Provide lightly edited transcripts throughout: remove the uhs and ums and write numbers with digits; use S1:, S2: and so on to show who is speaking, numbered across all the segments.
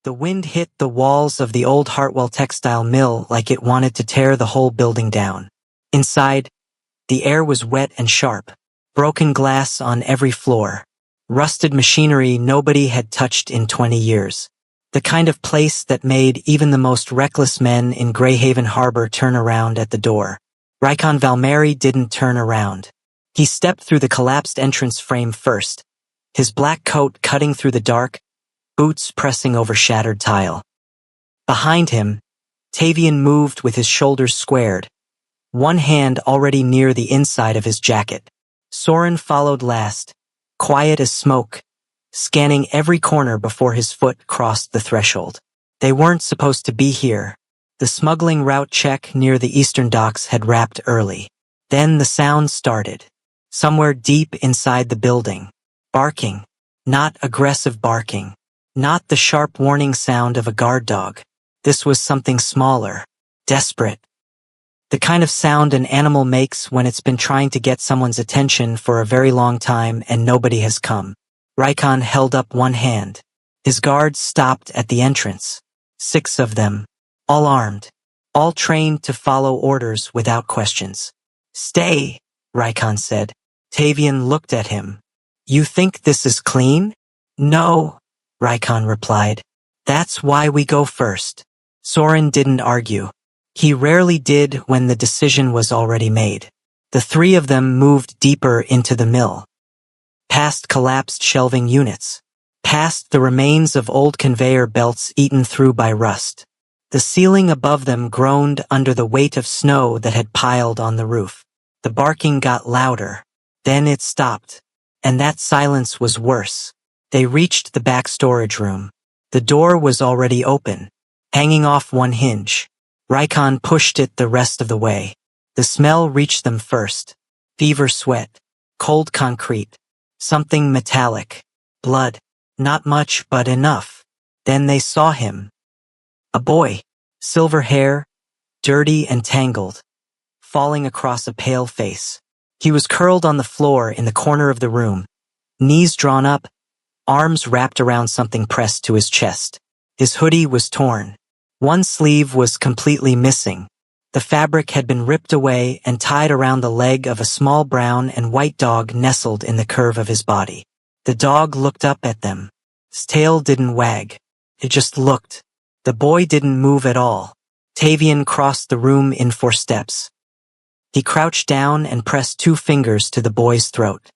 S1: The wind hit the walls of the old Hartwell textile mill like it wanted to tear the whole building down. Inside, the air was wet and sharp, broken glass on every floor, rusted machinery nobody had touched in 20 years. The kind of place that made even the most reckless men in Greyhaven Harbor turn around at the door. Rykon Valmeri didn't turn around. He stepped through the collapsed entrance frame first, his black coat cutting through the dark, boots pressing over shattered tile. Behind him, Tavian moved with his shoulders squared, one hand already near the inside of his jacket. Soren followed last, quiet as smoke, scanning every corner before his foot crossed the threshold. They weren't supposed to be here. The smuggling route check near the eastern docks had wrapped early. Then the sound started. Somewhere deep inside the building. Barking. Not aggressive barking. Not the sharp warning sound of a guard dog. This was something smaller. Desperate. The kind of sound an animal makes when it's been trying to get someone's attention for a very long time and nobody has come. Rykon held up one hand. His guards stopped at the entrance. 6 of them. All armed. All trained to follow orders without questions. "Stay," Rykon said. Tavian looked at him. "You think this is clean?" "No," Rykon replied. "That's why we go first." Soren didn't argue. He rarely did when the decision was already made. The 3 of them moved deeper into the mill. Past collapsed shelving units. Past the remains of old conveyor belts eaten through by rust. The ceiling above them groaned under the weight of snow that had piled on the roof. The barking got louder. Then it stopped. And that silence was worse. They reached the back storage room. The door was already open, hanging off one hinge. Rykon pushed it the rest of the way. The smell reached them first. Fever sweat. Cold concrete. Something metallic. Blood. Not much, but enough. Then they saw him. A boy. Silver hair. Dirty and tangled. Falling across a pale face. He was curled on the floor in the corner of the room. Knees drawn up. Arms wrapped around something pressed to his chest. His hoodie was torn. One sleeve was completely missing. The fabric had been ripped away and tied around the leg of a small brown and white dog nestled in the curve of his body. The dog looked up at them. His tail didn't wag. It just looked. The boy didn't move at all. Tavian crossed the room in 4 steps. He crouched down and pressed 2 fingers to the boy's throat.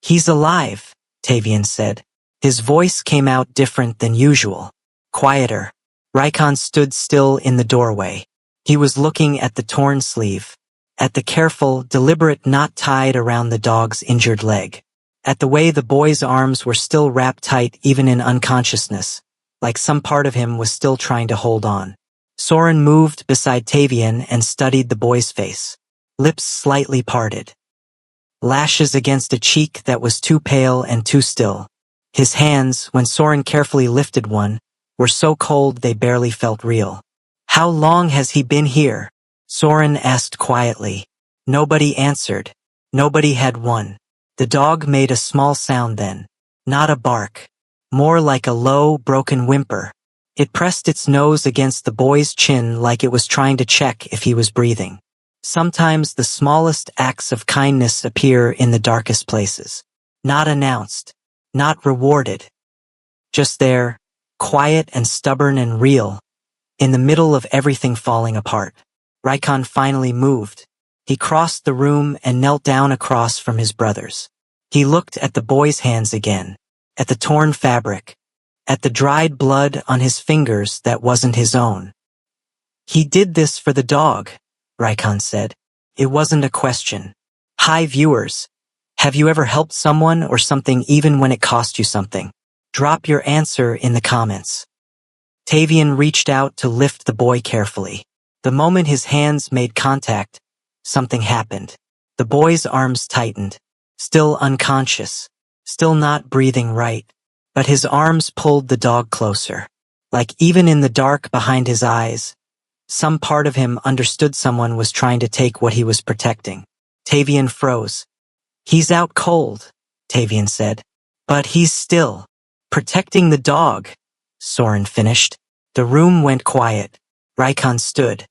S1: "He's alive," Tavian said. His voice came out different than usual. Quieter. Rykon stood still in the doorway. He was looking at the torn sleeve. At the careful, deliberate knot tied around the dog's injured leg. At the way the boy's arms were still wrapped tight even in unconsciousness, like some part of him was still trying to hold on. Soren moved beside Tavian and studied the boy's face. Lips slightly parted. Lashes against a cheek that was too pale and too still. His hands, when Soren carefully lifted one, were so cold they barely felt real. "How long has he been here?" Soren asked quietly. Nobody answered. Nobody had one. The dog made a small sound then. Not a bark. More like a low, broken whimper. It pressed its nose against the boy's chin like it was trying to check if he was breathing. Sometimes the smallest acts of kindness appear in the darkest places. Not announced. Not rewarded. Just there, quiet and stubborn and real, in the middle of everything falling apart. Rykon finally moved. He crossed the room and knelt down across from his brothers. He looked at the boy's hands again, at the torn fabric, at the dried blood on his fingers that wasn't his own. "He did this for the dog," Rykon said. It wasn't a question. "Hi viewers. Have you ever helped someone or something even when it cost you something? Drop your answer in the comments." Tavian reached out to lift the boy carefully. The moment his hands made contact, something happened. The boy's arms tightened. Still unconscious. Still not breathing right. But his arms pulled the dog closer. Like even in the dark behind his eyes, some part of him understood someone was trying to take what he was protecting. Tavian froze. "He's out cold," Tavian said. "But he's still protecting the dog." Soren finished. The room went quiet. Rykon stood.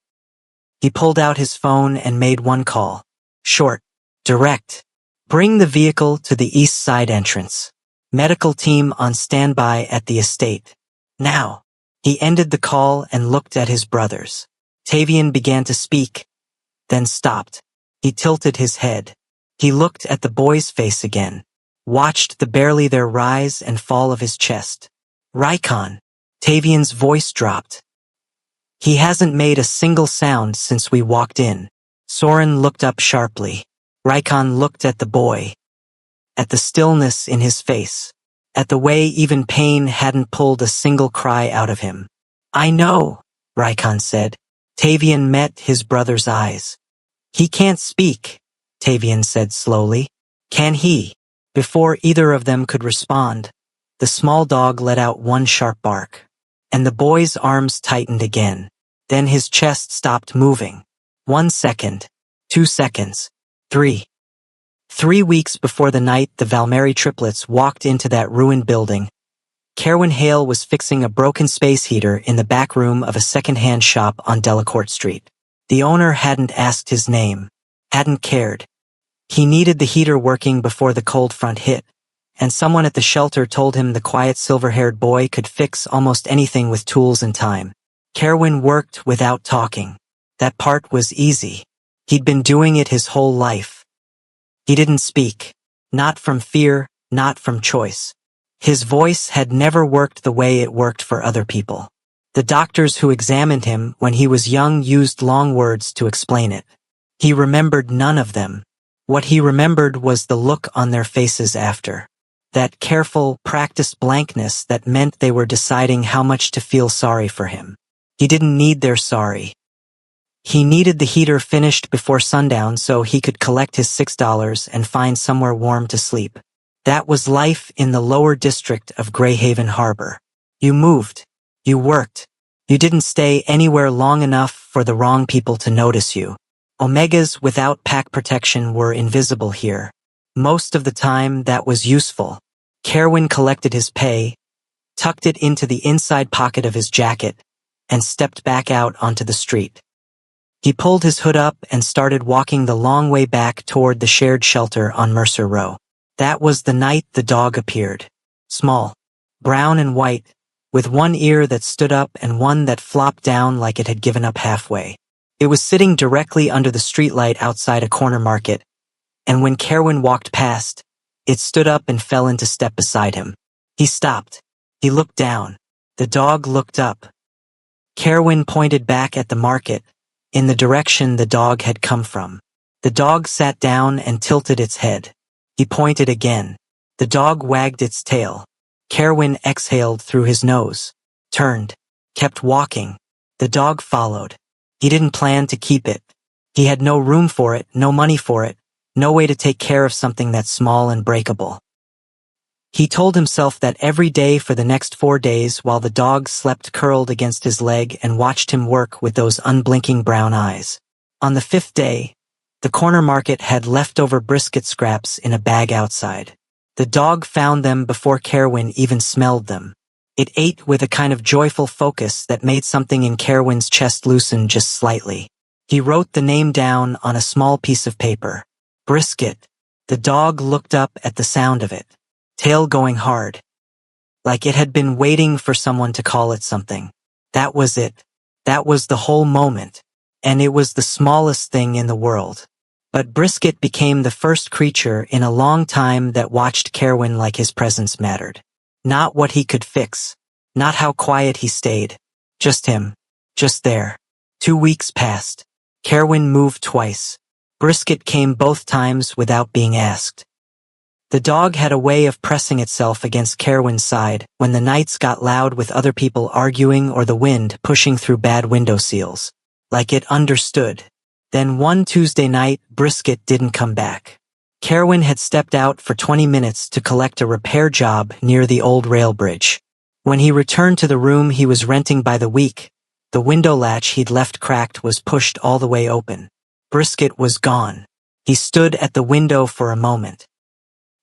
S1: He pulled out his phone and made one call. Short. Direct. Bring the vehicle to the east side entrance. Medical team on standby at the estate. Now. He ended the call and looked at his brothers. Tavian began to speak, then stopped. He tilted his head. He looked at the boy's face again, watched the barely there rise and fall of his chest. Rykon. Tavian's voice dropped. He hasn't made a single sound since we walked in. Soren looked up sharply. Rykon looked at the boy. At the stillness in his face. At the way even pain hadn't pulled a single cry out of him. I know, Rykon said. Tavian met his brother's eyes. He can't speak, Tavian said slowly. Can he? Before either of them could respond, the small dog let out one sharp bark. And the boy's arms tightened again. Then his chest stopped moving. 1 second. 2 seconds. 3. 3 weeks before the night the Valmeri triplets walked into that ruined building, Kerwin Hale was fixing a broken space heater in the back room of a second-hand shop on Delacourt Street. The owner hadn't asked his name, hadn't cared. He needed the heater working before the cold front hit, and someone at the shelter told him the quiet silver-haired boy could fix almost anything with tools and time. Kerwin worked without talking. That part was easy. He'd been doing it his whole life. He didn't speak. Not from fear, not from choice. His voice had never worked the way it worked for other people. The doctors who examined him when he was young used long words to explain it. He remembered none of them. What he remembered was the look on their faces after. That careful, practiced blankness that meant they were deciding how much to feel sorry for him. He didn't need their sorry. He needed the heater finished before sundown so he could collect his $6 and find somewhere warm to sleep. That was life in the lower district of Greyhaven Harbor. You moved. You worked. You didn't stay anywhere long enough for the wrong people to notice you. Omegas without pack protection were invisible here. Most of the time that was useful. Kerwin collected his pay, tucked it into the inside pocket of his jacket, and stepped back out onto the street. He pulled his hood up and started walking the long way back toward the shared shelter on Mercer Row. That was the night the dog appeared. Small, brown and white, with one ear that stood up and one that flopped down like it had given up halfway. It was sitting directly under the streetlight outside a corner market, and when Kerwin walked past, it stood up and fell into step beside him. He stopped. He looked down. The dog looked up. Kerwin pointed back at the market, in the direction the dog had come from. The dog sat down and tilted its head. He pointed again. The dog wagged its tail. Kerwin exhaled through his nose, turned, kept walking. The dog followed. He didn't plan to keep it. He had no room for it, no money for it, no way to take care of something that's small and breakable. He told himself that every day for the next 4 days while the dog slept curled against his leg and watched him work with those unblinking brown eyes. On the 5th day, the corner market had leftover brisket scraps in a bag outside. The dog found them before Kerwin even smelled them. It ate with a kind of joyful focus that made something in Kerwin's chest loosen just slightly. He wrote the name down on a small piece of paper. Brisket. The dog looked up at the sound of it, tail going hard, like it had been waiting for someone to call it something. That was it. That was the whole moment. And it was the smallest thing in the world. But Brisket became the first creature in a long time that watched Kerwin like his presence mattered. Not what he could fix. Not how quiet he stayed. Just him. Just there. 2 weeks passed. Kerwin moved twice. Brisket came both times without being asked. The dog had a way of pressing itself against Kerwin's side when the nights got loud with other people arguing or the wind pushing through bad window seals. Like it understood. Then one Tuesday night, Brisket didn't come back. Kerwin had stepped out for 20 minutes to collect a repair job near the old rail bridge. When he returned to the room he was renting by the week, the window latch he'd left cracked was pushed all the way open. Brisket was gone. He stood at the window for a moment.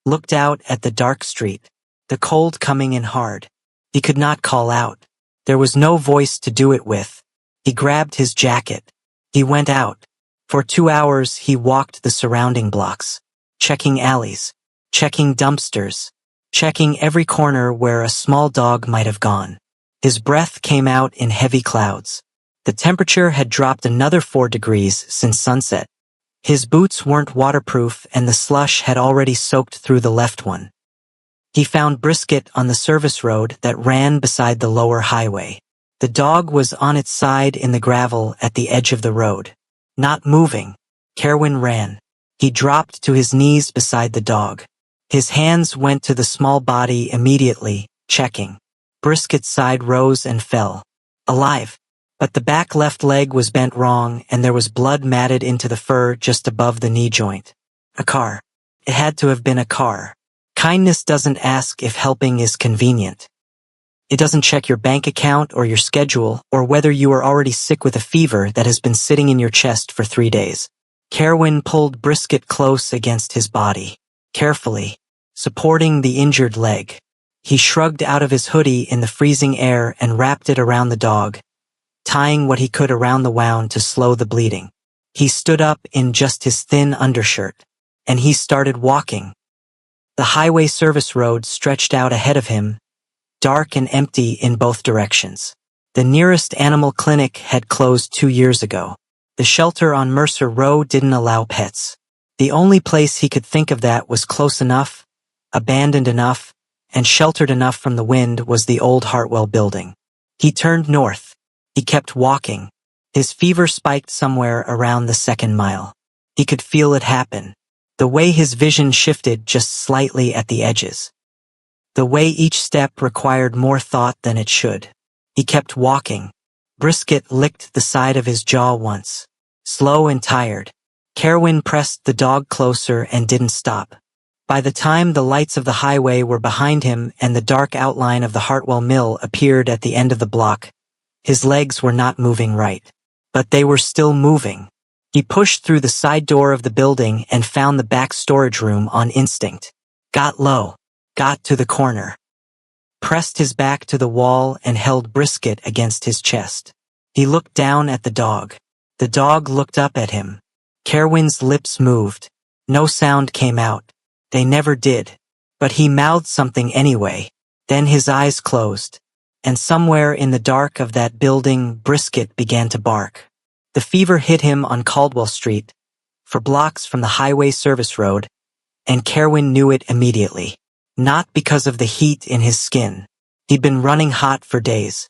S1: Looked out at the dark street, the cold coming in hard. He could not call out. There was no voice to do it with. He grabbed his jacket. He went out. For 2 hours he walked the surrounding blocks, checking alleys, checking dumpsters, checking every corner where a small dog might have gone. His breath came out in heavy clouds. The temperature had dropped another 4 degrees since sunset. His boots weren't waterproof and the slush had already soaked through the left one. He found Brisket on the service road that ran beside the lower highway. The dog was on its side in the gravel at the edge of the road. Not moving. Kerwin ran. He dropped to his knees beside the dog. His hands went to the small body immediately, checking. Brisket's side rose and fell. Alive. But the back left leg was bent wrong and there was blood matted into the fur just above the knee joint. A car. It had to have been a car. Kindness doesn't ask if helping is convenient. It doesn't check your bank account or your schedule or whether you are already sick with a fever that has been sitting in your chest for 3 days. Kerwin pulled Brisket close against his body, carefully, supporting the injured leg. He shrugged out of his hoodie in the freezing air and wrapped it around the dog, tying what he could around the wound to slow the bleeding. He stood up in just his thin undershirt, and he started walking. The highway service road stretched out ahead of him, dark and empty in both directions. The nearest animal clinic had closed 2 years ago. The shelter on Mercer Row didn't allow pets. The only place he could think of that was close enough, abandoned enough, and sheltered enough from the wind was the old Hartwell building. He turned north. He kept walking. His fever spiked somewhere around the 2nd mile. He could feel it happen. The way his vision shifted just slightly at the edges. The way each step required more thought than it should. He kept walking. Brisket licked the side of his jaw once. Slow and tired. Kerwin pressed the dog closer and didn't stop. By the time the lights of the highway were behind him and the dark outline of the Hartwell Mill appeared at the end of the block, his legs were not moving right. But they were still moving. He pushed through the side door of the building and found the back storage room on instinct. Got low. Got to the corner. Pressed his back to the wall and held Brisket against his chest. He looked down at the dog. The dog looked up at him. Kerwin's lips moved. No sound came out. They never did. But he mouthed something anyway. Then his eyes closed. And somewhere in the dark of that building, Brisket began to bark. The fever hit him on Caldwell Street, for blocks from the highway service road, and Kerwin knew it immediately. Not because of the heat in his skin. He'd been running hot for days.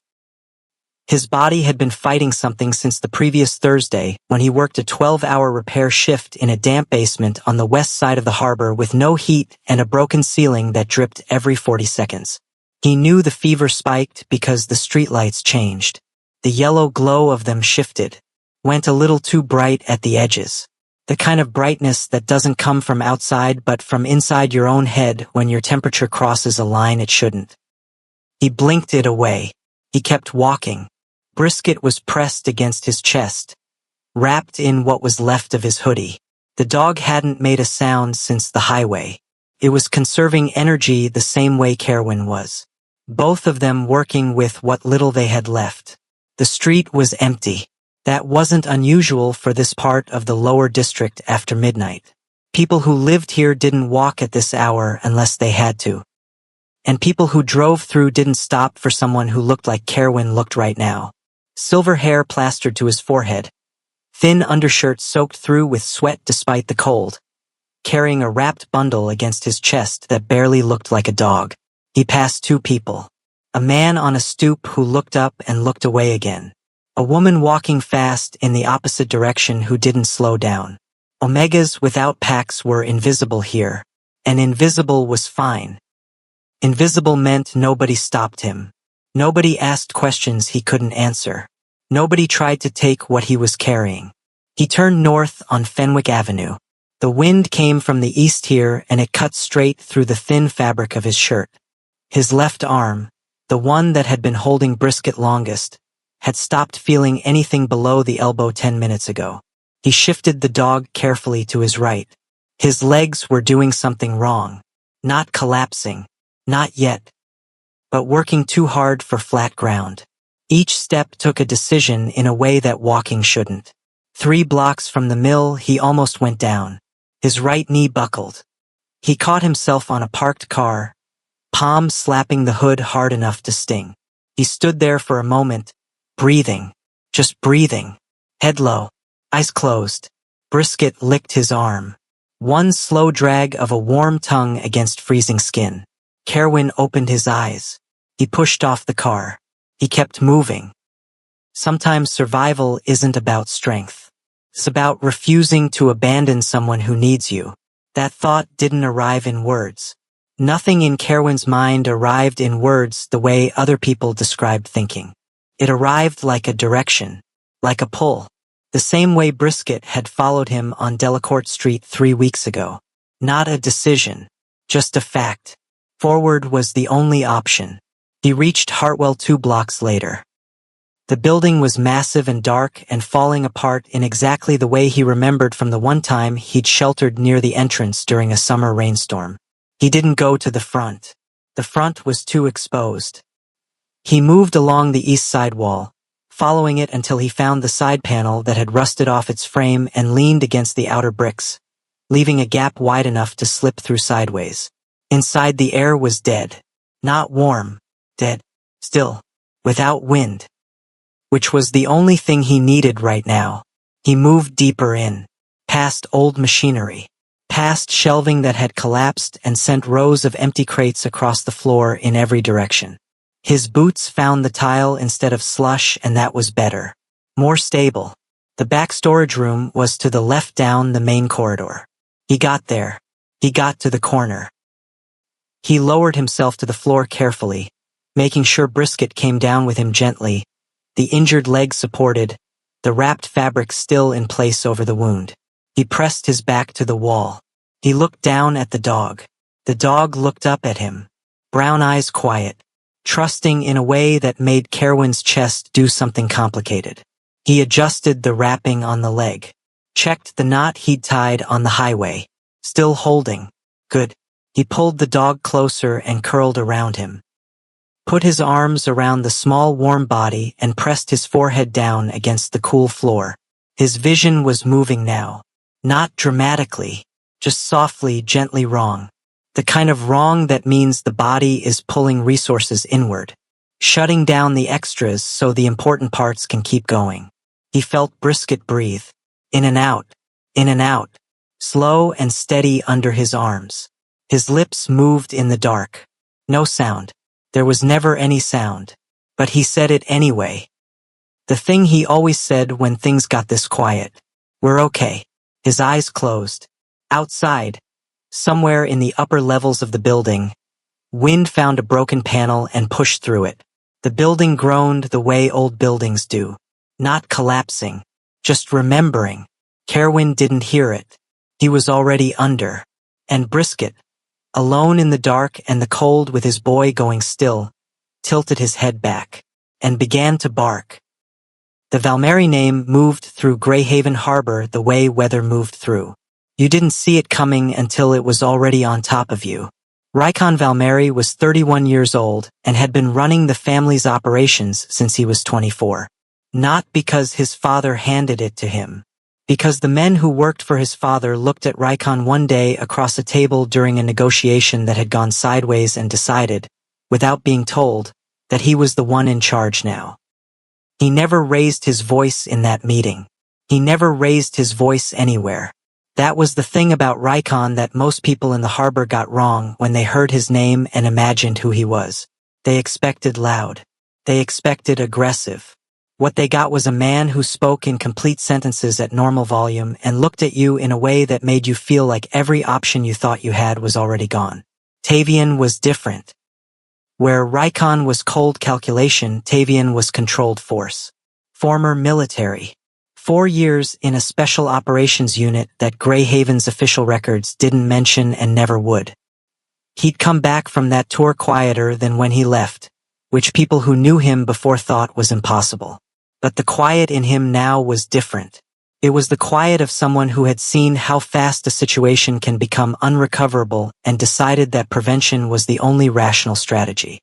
S1: His body had been fighting something since the previous Thursday when he worked a 12-hour repair shift in a damp basement on the west side of the harbor with no heat and a broken ceiling that dripped every 40 seconds. He knew the fever spiked because the streetlights changed. The yellow glow of them shifted, went a little too bright at the edges. The kind of brightness that doesn't come from outside but from inside your own head when your temperature crosses a line it shouldn't. He blinked it away. He kept walking. Brisket was pressed against his chest, wrapped in what was left of his hoodie. The dog hadn't made a sound since the highway. It was conserving energy the same way Kerwin was. Both of them working with what little they had left. The street was empty. That wasn't unusual for this part of the lower district after midnight. People who lived here didn't walk at this hour unless they had to. And people who drove through didn't stop for someone who looked like Kerwin looked right now. Silver hair plastered to his forehead. Thin undershirt soaked through with sweat despite the cold. Carrying a wrapped bundle against his chest that barely looked like a dog. He passed 2 people. A man on a stoop who looked up and looked away again. A woman walking fast in the opposite direction who didn't slow down. Omegas without packs were invisible here, and invisible was fine. Invisible meant nobody stopped him. Nobody asked questions he couldn't answer. Nobody tried to take what he was carrying. He turned north on Fenwick Avenue. The wind came from the east here and it cut straight through the thin fabric of his shirt. His left arm, the one that had been holding Brisket longest, had stopped feeling anything below the elbow 10 minutes ago. He shifted the dog carefully to his right. His legs were doing something wrong. Not collapsing. Not yet. But working too hard for flat ground. Each step took a decision in a way that walking shouldn't. 3 blocks from the mill, he almost went down. His right knee buckled. He caught himself on a parked car, palm slapping the hood hard enough to sting. He stood there for a moment, breathing, just breathing, head low, eyes closed. Brisket licked his arm. One slow drag of a warm tongue against freezing skin. Kerwin opened his eyes. He pushed off the car. He kept moving. Sometimes survival isn't about strength. It's about refusing to abandon someone who needs you. That thought didn't arrive in words. Nothing in Kerwin's mind arrived in words the way other people described thinking. It arrived like a direction, like a pull. The same way Brisket had followed him on Delacourt Street 3 weeks ago. Not a decision, just a fact. Forward was the only option. He reached Hartwell 2 blocks later. The building was massive and dark and falling apart in exactly the way he remembered from the one time he'd sheltered near the entrance during a summer rainstorm. He didn't go to the front. The front was too exposed. He moved along the east side wall, following it until he found the side panel that had rusted off its frame and leaned against the outer bricks, leaving a gap wide enough to slip through sideways. Inside, the air was dead. Not warm. Dead. Still. Without wind. Which was the only thing he needed right now. He moved deeper in. Past old machinery. Past shelving that had collapsed and sent rows of empty crates across the floor in every direction. His boots found the tile instead of slush, and that was better. More stable. The back storage room was to the left down the main corridor. He got there. He got to the corner. He lowered himself to the floor carefully, making sure Brisket came down with him gently, the injured leg supported, the wrapped fabric still in place over the wound. He pressed his back to the wall. He looked down at the dog. The dog looked up at him, brown eyes quiet, trusting in a way that made Kerwin's chest do something complicated. He adjusted the wrapping on the leg, checked the knot he'd tied on the highway, still holding. Good. He pulled the dog closer and curled around him. Put his arms around the small warm body and pressed his forehead down against the cool floor. His vision was moving now. Not dramatically, just softly, gently wrong. The kind of wrong that means the body is pulling resources inward, shutting down the extras so the important parts can keep going. He felt Brisket breathe. In and out, slow and steady under his arms. His lips moved in the dark. No sound. There was never any sound. But he said it anyway. The thing he always said when things got this quiet. We're okay. His eyes closed. Outside, somewhere in the upper levels of the building, wind found a broken panel and pushed through it. The building groaned the way old buildings do. Not collapsing. Just remembering. Kerwin didn't hear it. He was already under. And Brisket, alone in the dark and the cold with his boy going still, tilted his head back and began to bark. The Valmeri name moved through Greyhaven Harbor the way weather moved through. You didn't see it coming until it was already on top of you. Rykon Valmeri was 31 years old and had been running the family's operations since he was 24. Not because his father handed it to him. Because the men who worked for his father looked at Rykon one day across a table during a negotiation that had gone sideways and decided, without being told, that he was the one in charge now. He never raised his voice in that meeting. He never raised his voice anywhere. That was the thing about Rykon that most people in the harbor got wrong when they heard his name and imagined who he was. They expected loud. They expected aggressive. What they got was a man who spoke in complete sentences at normal volume and looked at you in a way that made you feel like every option you thought you had was already gone. Tavian was different. Where Rykon was cold calculation, Tavian was controlled force. Former military. 4 years in a special operations unit that Greyhaven's official records didn't mention and never would. He'd come back from that tour quieter than when he left, which people who knew him before thought was impossible. But the quiet in him now was different. It was the quiet of someone who had seen how fast a situation can become unrecoverable and decided that prevention was the only rational strategy.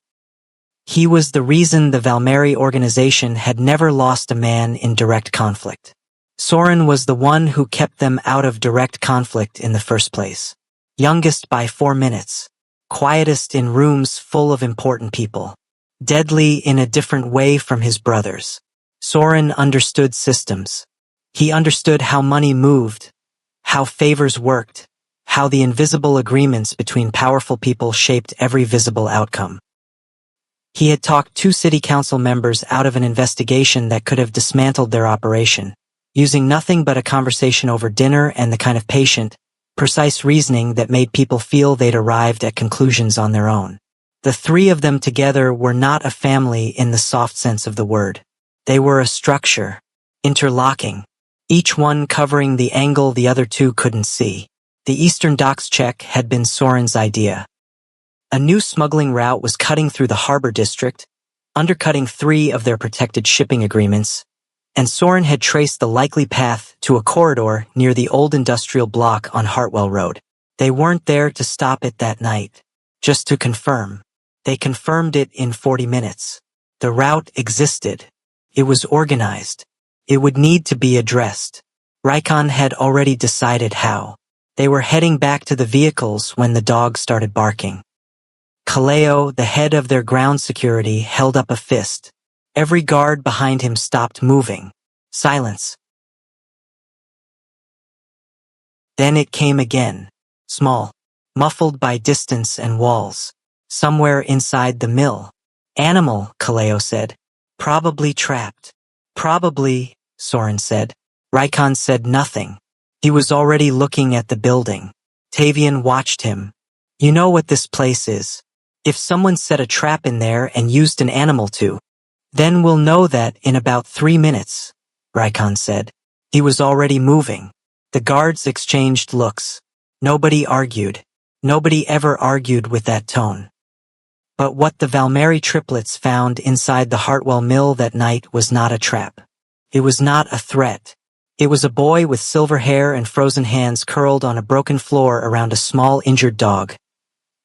S1: He was the reason the Valmeri organization had never lost a man in direct conflict. Soren was the one who kept them out of direct conflict in the first place. Youngest by 4 minutes. Quietest in rooms full of important people. Deadly in a different way from his brothers. Soren understood systems. He understood how money moved, how favors worked, how the invisible agreements between powerful people shaped every visible outcome. He had talked 2 city council members out of an investigation that could have dismantled their operation, using nothing but a conversation over dinner and the kind of patient, precise reasoning that made people feel they'd arrived at conclusions on their own. The 3 of them together were not a family in the soft sense of the word. They were a structure, interlocking, each one covering the angle the other 2 couldn't see. The Eastern Docks check had been Soren's idea. A new smuggling route was cutting through the harbor district, undercutting 3 of their protected shipping agreements, and Soren had traced the likely path to a corridor near the old industrial block on Hartwell Road. They weren't there to stop it that night, just to confirm. They confirmed it in 40 minutes. The route existed. It was organized. It would need to be addressed. Rykon had already decided how. They were heading back to the vehicles when the dog started barking. Kaleo, the head of their ground security, held up a fist. Every guard behind him stopped moving. Silence. Then it came again. Small. Muffled by distance and walls. Somewhere inside the mill. Animal, Kaleo said. Probably trapped. Probably, Soren said. Rykon said nothing. He was already looking at the building. Tavian watched him. You know what this place is. If someone set a trap in there and used an animal to, then we'll know that in about 3 minutes, Rykon said. He was already moving. The guards exchanged looks. Nobody argued. Nobody ever argued with that tone. But what the Valmeri triplets found inside the Hartwell mill that night was not a trap. It was not a threat. It was a boy with silver hair and frozen hands curled on a broken floor around a small injured dog.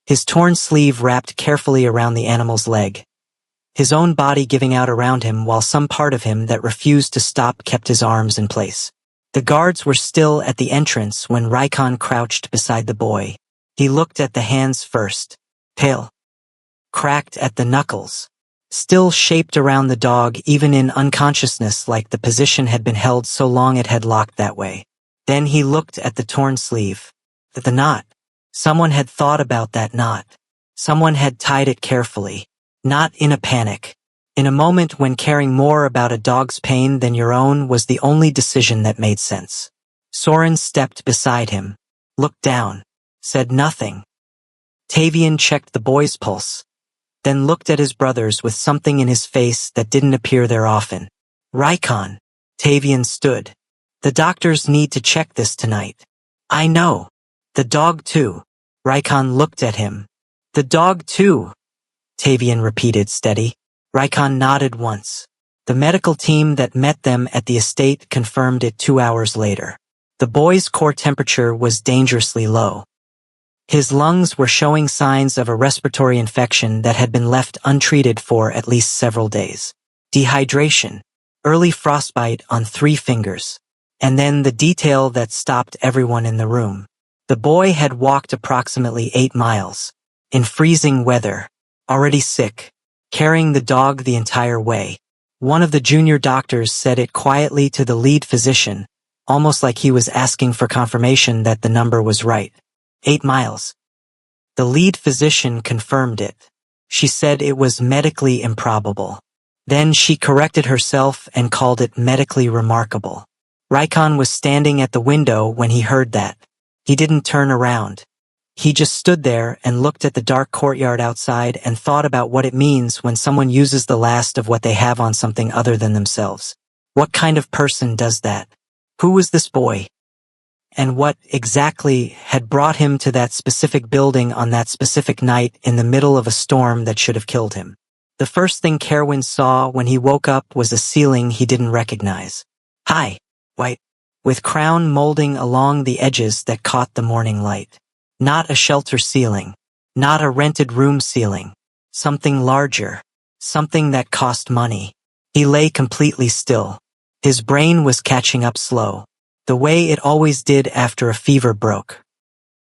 S1: His torn sleeve wrapped carefully around the animal's leg. His own body giving out around him while some part of him that refused to stop kept his arms in place. The guards were still at the entrance when Rykon crouched beside the boy. He looked at the hands first. Pale. Cracked at the knuckles. Still shaped around the dog even in unconsciousness like the position had been held so long it had locked that way. Then he looked at the torn sleeve. The knot. Someone had thought about that knot. Someone had tied it carefully. Not in a panic. In a moment when caring more about a dog's pain than your own was the only decision that made sense. Soren stepped beside him. Looked down. Said nothing. Tavian checked the boy's pulse. Then looked at his brothers with something in his face that didn't appear there often. Rykon. Tavian stood. The doctors need to check this tonight. I know. The dog too. Rykon looked at him. The dog too. Tavian repeated steady. Rykon nodded once. The medical team that met them at the estate confirmed it 2 hours later. The boy's core temperature was dangerously low. His lungs were showing signs of a respiratory infection that had been left untreated for at least several days. Dehydration, early frostbite on 3 fingers, and then the detail that stopped everyone in the room. The boy had walked approximately 8 miles, in freezing weather, already sick, carrying the dog the entire way. One of the junior doctors said it quietly to the lead physician, almost like he was asking for confirmation that the number was right. 8 miles. The lead physician confirmed it. She said it was medically improbable. Then she corrected herself and called it medically remarkable. Rykon was standing at the window when he heard that. He didn't turn around. He just stood there and looked at the dark courtyard outside and thought about what it means when someone uses the last of what they have on something other than themselves. What kind of person does that? Who was this boy? And what exactly had brought him to that specific building on that specific night in the middle of a storm that should have killed him? The first thing Kerwin saw when he woke up was a ceiling he didn't recognize. High, white, with crown molding along the edges that caught the morning light. Not a shelter ceiling. Not a rented room ceiling. Something larger. something that cost money. He lay completely still. His brain was catching up slow, the way it always did after a fever broke.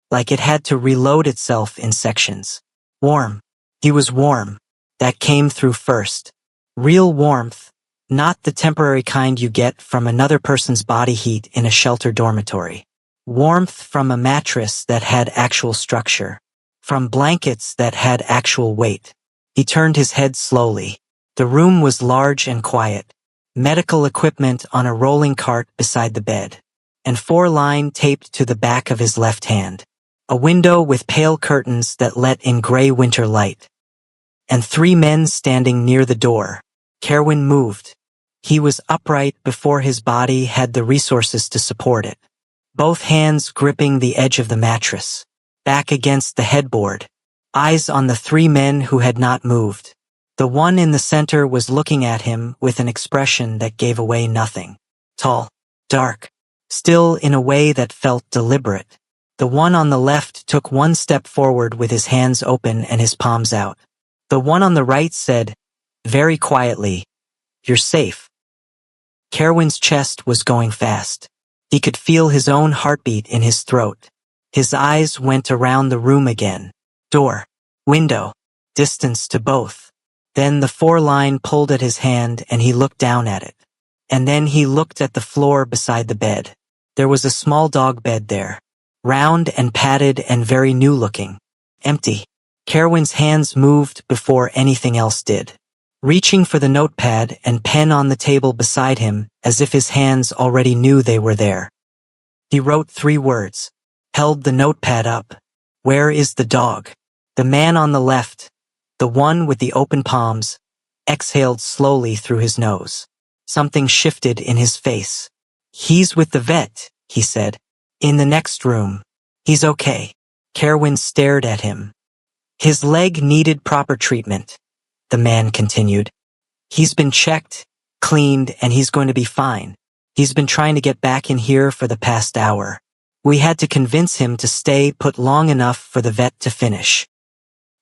S1: Like it had to reload itself in sections. Warm. He was warm. That came through first. Real warmth, not the temporary kind you get from another person's body heat in a shelter dormitory. Warmth from a mattress that had actual structure. From blankets that had actual weight. He turned his head slowly. The room was large and quiet. Medical equipment on a rolling cart beside the bed. And 4-line taped to the back of his left hand. A window with pale curtains that let in gray winter light. And 3 men standing near the door. Kerwin moved. He was upright before his body had the resources to support it. Both hands gripping the edge of the mattress. Back against the headboard. Eyes on the 3 men who had not moved. The one in the center was looking at him with an expression that gave away nothing. Tall. Dark. Still in a way that felt deliberate. The one on the left took 1 step forward with his hands open and his palms out. The one on the right said, very quietly, "You're safe." Kerwin's chest was going fast. He could feel his own heartbeat in his throat. His eyes went around the room again. Door. Window. Distance to both. Then the 4-line pulled at his hand and he looked down at it. And then he looked at the floor beside the bed. There was a small dog bed there. Round and padded and very new looking. Empty. Kerwin's hands moved before anything else did. Reaching for the notepad and pen on the table beside him as if his hands already knew they were there. He wrote 3 words. Held the notepad up. Where is the dog? The man on the left, the one with the open palms, exhaled slowly through his nose. Something shifted in his face. He's with the vet, he said. In the next room. He's okay. Kerwin stared at him. His leg needed proper treatment, the man continued. He's been checked, cleaned, and he's going to be fine. He's been trying to get back in here for the past hour. We had to convince him to stay put long enough for the vet to finish.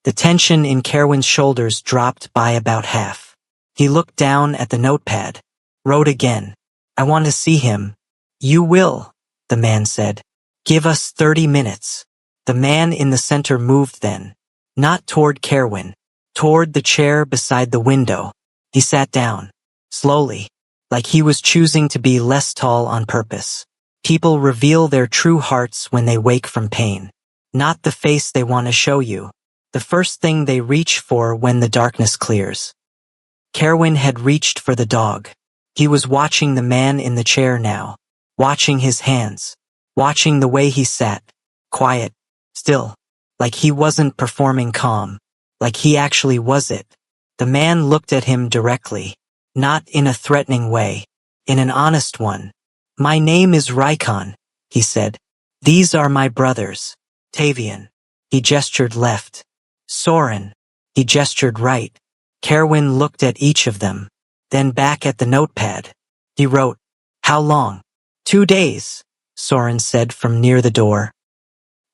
S1: The tension in Kerwin's shoulders dropped by about half. He looked down at the notepad. Wrote again. I want to see him. You will, the man said. Give us 30 minutes. The man in the center moved then. Not toward Kerwin. Toward the chair beside the window. He sat down. Slowly. Like he was choosing to be less tall on purpose. People reveal their true hearts when they wake from pain. Not the face they want to show you. The first thing they reach for when the darkness clears. Kerwin had reached for the dog. He was watching the man in the chair now. Watching his hands. Watching the way he sat. Quiet. Still. Like he wasn't performing calm. Like he actually was it. The man looked at him directly. Not in a threatening way. In an honest one. My name is Rykon, he said. These are my brothers. Tavian. He gestured left. Soren. He gestured right. Kerwin looked at each of them. Then back at the notepad. He wrote, How long? 2 days, Soren said from near the door.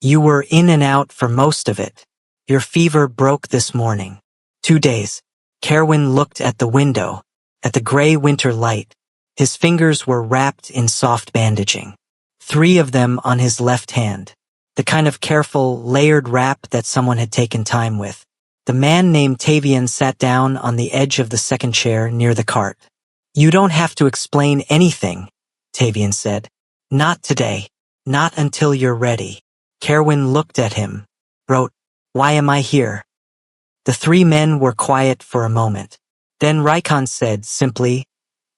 S1: You were in and out for most of it. Your fever broke this morning. 2 days. Kerwin looked at the window, at the gray winter light. His fingers were wrapped in soft bandaging. 3 of them on his left hand. The kind of careful, layered wrap that someone had taken time with. The man named Tavian sat down on the edge of the second chair near the cart. You don't have to explain anything, Tavian said. Not today. Not until you're ready. Kerwin looked at him. Wrote, Why am I here? The 3 men were quiet for a moment. Then Rykon said simply,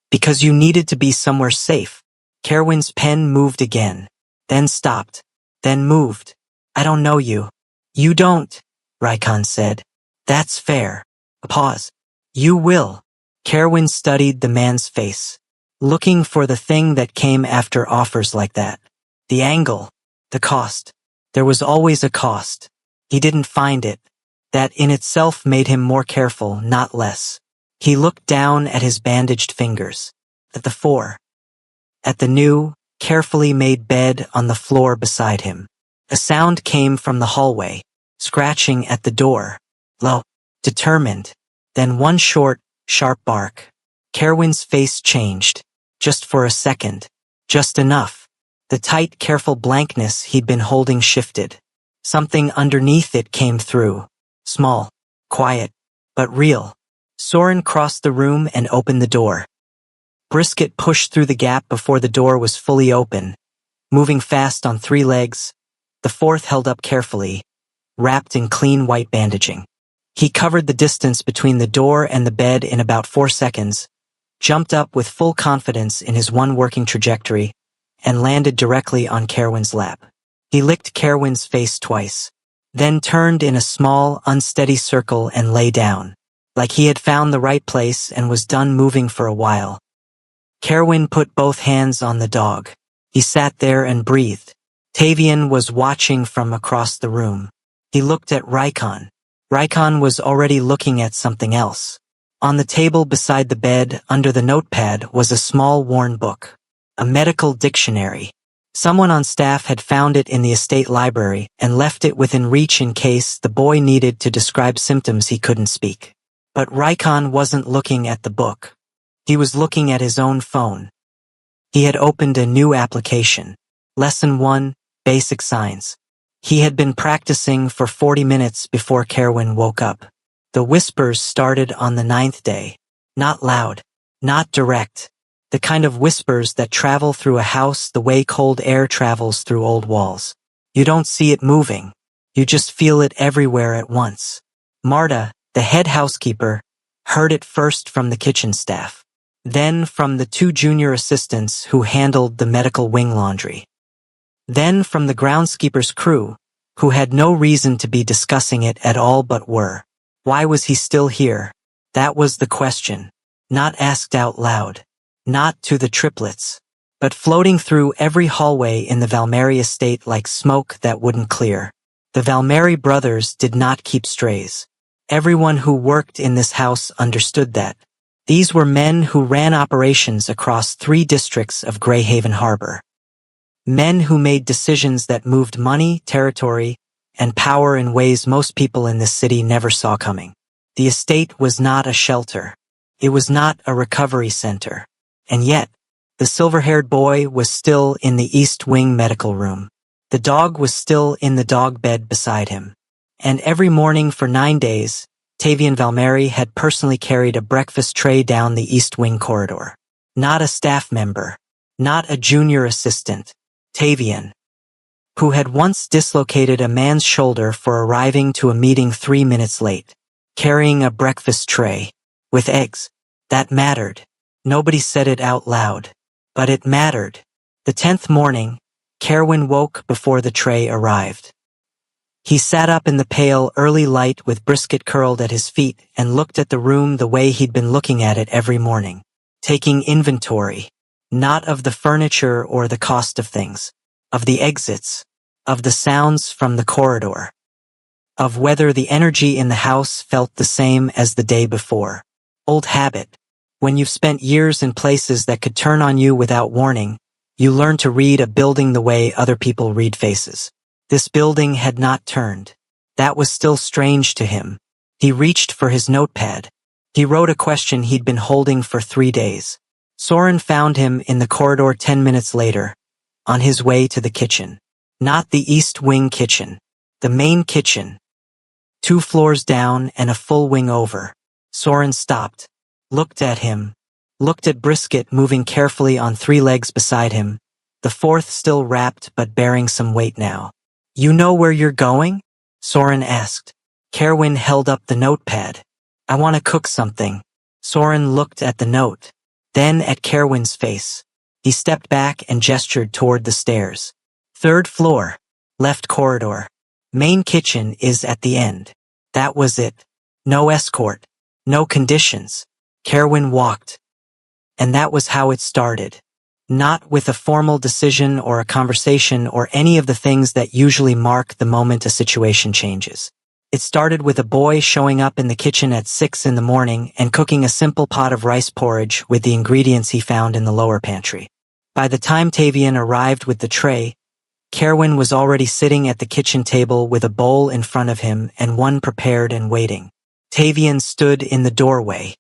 S1: Because you needed to be somewhere safe. Kerwin's pen moved again. Then stopped. Then moved. I don't know you. You don't, Rykon said. That's fair. A pause. You will. Kerwin studied the man's face, looking for the thing that came after offers like that. The angle. The cost. There was always a cost. He didn't find it. That in itself made him more careful, not less. He looked down at his bandaged fingers. At the 4. At the new, carefully made bed on the floor beside him. A sound came from the hallway, scratching at the door. Low, determined. Then one short, sharp bark. Kerwin's face changed. Just for a second. Just enough. The tight, careful blankness he'd been holding shifted. Something underneath it came through. Small, quiet, but real. Soren crossed the room and opened the door. Brisket pushed through the gap before the door was fully open, moving fast on 3 legs, the 4th held up carefully, wrapped in clean white bandaging. He covered the distance between the door and the bed in about 4 seconds, jumped up with full confidence in his one working trajectory, and landed directly on Kerwin's lap. He licked Kerwin's face twice, then turned in a small, unsteady circle and lay down, like he had found the right place and was done moving for a while. Kerwin put both hands on the dog. He sat there and breathed. Tavian was watching from across the room. He looked at Rykon. Rykon was already looking at something else. On the table beside the bed, under the notepad, was a small worn book. A medical dictionary. Someone on staff had found it in the estate library and left it within reach in case the boy needed to describe symptoms he couldn't speak. But Rykon wasn't looking at the book. He was looking at his own phone. He had opened a new application. Lesson 1, Basic Signs. He had been practicing for 40 minutes before Kerwin woke up. The whispers started on the 9th day. Not loud. Not direct. The kind of whispers that travel through a house the way cold air travels through old walls. You don't see it moving. You just feel it everywhere at once. Marta, the head housekeeper, heard it first from the kitchen staff. Then from the 2 junior assistants who handled the medical wing laundry. Then from the groundskeeper's crew, who had no reason to be discussing it at all but were. Why was he still here? That was the question. Not asked out loud. Not to the triplets. But floating through every hallway in the Valmeri estate like smoke that wouldn't clear. The Valmeri brothers did not keep strays. Everyone who worked in this house understood that. These were men who ran operations across 3 districts of Greyhaven Harbor. Men who made decisions that moved money, territory, and power in ways most people in this city never saw coming. The estate was not a shelter. It was not a recovery center. And yet, the silver-haired boy was still in the East Wing medical room. The dog was still in the dog bed beside him. And every morning for 9 days, Tavian Valmeri had personally carried a breakfast tray down the East Wing corridor. Not a staff member. Not a junior assistant. Tavian, who had once dislocated a man's shoulder for arriving to a meeting 3 minutes late, carrying a breakfast tray, with eggs. That mattered. Nobody said it out loud. But it mattered. The 10th morning, Kerwin woke before the tray arrived. He sat up in the pale, early light with Brisket curled at his feet and looked at the room the way he'd been looking at it every morning, taking inventory, not of the furniture or the cost of things, of the exits, of the sounds from the corridor, of whether the energy in the house felt the same as the day before. Old habit. When you've spent years in places that could turn on you without warning, you learn to read a building the way other people read faces. This building had not turned. That was still strange to him. He reached for his notepad. He wrote a question he'd been holding for 3 days. Soren found him in the corridor 10 minutes later, on his way to the kitchen. Not the East Wing kitchen. The main kitchen. 2 floors down and a full wing over. Soren stopped, looked at him, looked at Brisket moving carefully on 3 legs beside him, the 4th still wrapped but bearing some weight now. You know where you're going? Soren asked. Kerwin held up the notepad. I want to cook something. Soren looked at the note, then at Kerwin's face. He stepped back and gestured toward the stairs. 3rd floor, left corridor. Main kitchen is at the end. That was it. No escort. No conditions. Kerwin walked. And that was how it started. Not with a formal decision or a conversation or any of the things that usually mark the moment a situation changes. It started with a boy showing up in the kitchen at 6 in the morning and cooking a simple pot of rice porridge with the ingredients he found in the lower pantry. By the time Tavian arrived with the tray, Kerwin was already sitting at the kitchen table with a bowl in front of him and one prepared and waiting. Tavian stood in the doorway.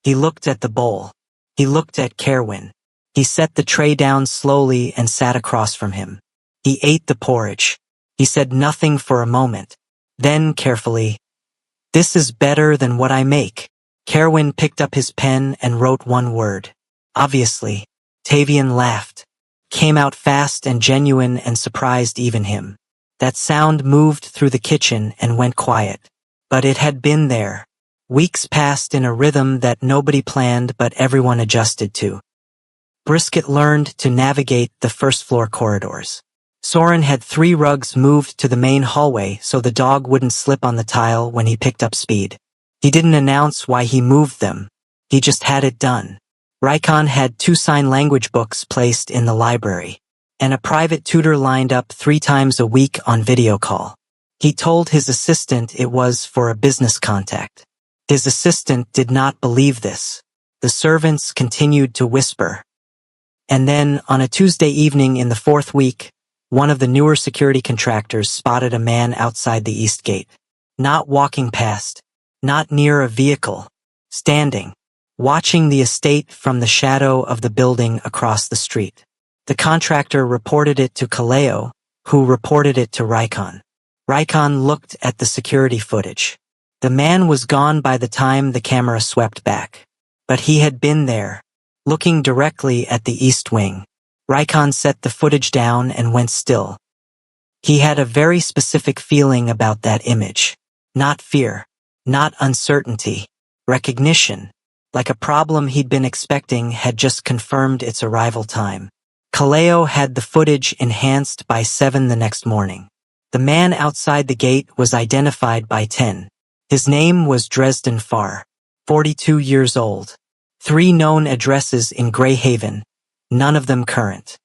S1: He looked at the bowl. He looked at Kerwin. He set the tray down slowly and sat across from him. He ate the porridge. He said nothing for a moment. Then, carefully, "This is better than what I make." Kerwin picked up his pen and wrote one word. Obviously. Tavian laughed. Came out fast and genuine and surprised even him. That sound moved through the kitchen and went quiet. But it had been there. Weeks passed in a rhythm that nobody planned but everyone adjusted to. Brisket learned to navigate the first-floor corridors. Soren had 3 rugs moved to the main hallway so the dog wouldn't slip on the tile when he picked up speed. He didn't announce why he moved them. He just had it done. Rykon had 2 sign language books placed in the library, and a private tutor lined up 3 times a week on video call. He told his assistant it was for a business contact. His assistant did not believe this. The servants continued to whisper. And then, on a Tuesday evening in the 4th week, one of the newer security contractors spotted a man outside the east gate. Not walking past, not near a vehicle, standing, watching the estate from the shadow of the building across the street. The contractor reported it to Kaleo, who reported it to Rykon. Rykon looked at the security footage. The man was gone by the time the camera swept back. But he had been there, looking directly at the east wing. Rykon set the footage down and went still. He had a very specific feeling about that image. Not fear, not uncertainty, recognition. Like a problem he'd been expecting had just confirmed its arrival time. Kaleo had the footage enhanced by 7 the next morning. The man outside the gate was identified by 10. His name was Dresden Farr, 42 years old. 3 known addresses in Greyhaven, none of them current.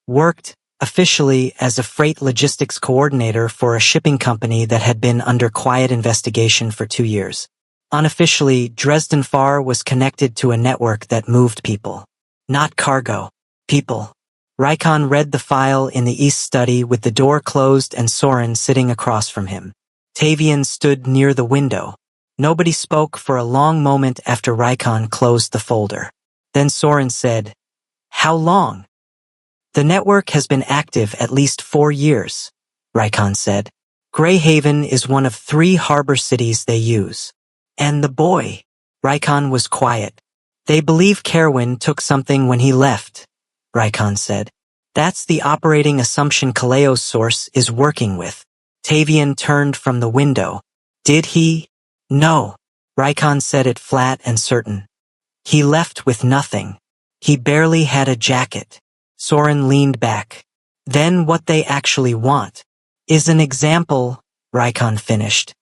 S1: Worked, officially, as a freight logistics coordinator for a shipping company that had been under quiet investigation for 2 years. Unofficially, Dresden Farr was connected to a network that moved people. Not cargo. People. Rykon read the file in the east study with the door closed and Soren sitting across from him. Tavian stood near the window. Nobody spoke for a long moment after Rykon closed the folder. Then Soren said, "How long?" "The network has been active at least 4 years," Rykon said. Greyhaven is one of 3 harbor cities they use. "And the boy?" Rykon was quiet. "They believe Kerwin took something when he left," Rykon said. "That's the operating assumption Kaleo's source is working with." Tavian turned from the window. "Did he?" "No." Rykon said it flat and certain. "He left with nothing. He barely had a jacket." Soren leaned back. "Then what they actually want is an example," Rykon finished.